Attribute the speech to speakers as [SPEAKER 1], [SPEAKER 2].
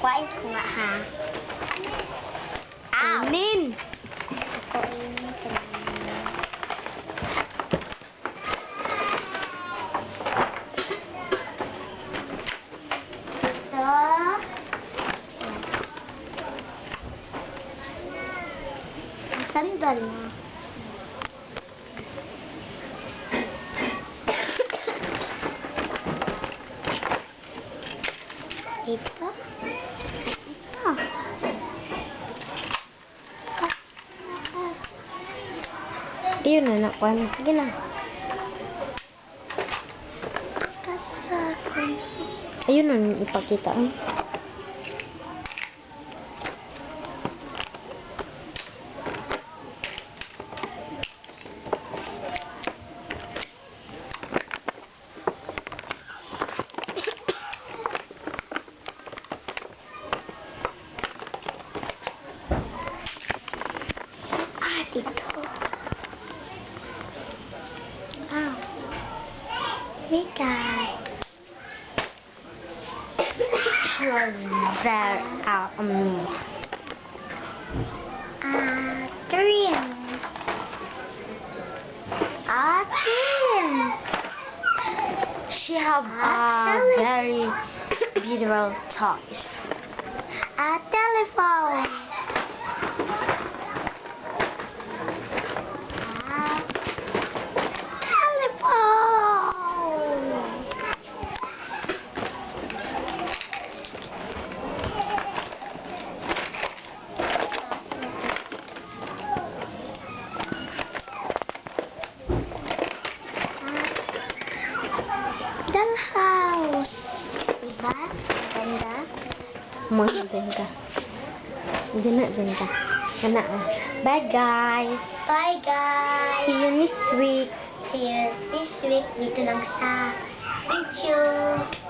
[SPEAKER 1] Kuhain ko nga, ha? Ow!
[SPEAKER 2] Nin!
[SPEAKER 1] Ito ini ito. Ang sandal na. Ito. Ito.
[SPEAKER 2] Ayun na, nakuha na. Sige na.
[SPEAKER 1] Kasakon.
[SPEAKER 2] Ayun na, ipakita mo.
[SPEAKER 1] Ito. Ow. Wait, guys.
[SPEAKER 2] There,
[SPEAKER 1] Trim. Trim.
[SPEAKER 2] she have very beautiful toys.
[SPEAKER 1] Telephone. Telephone. Dollhouse. Diba? Ganda.
[SPEAKER 2] Mga benta. Diyan na, benta. Kana, bye, guys.
[SPEAKER 1] Bye, guys.
[SPEAKER 2] See you next week.
[SPEAKER 1] See you this week dito lang sa video.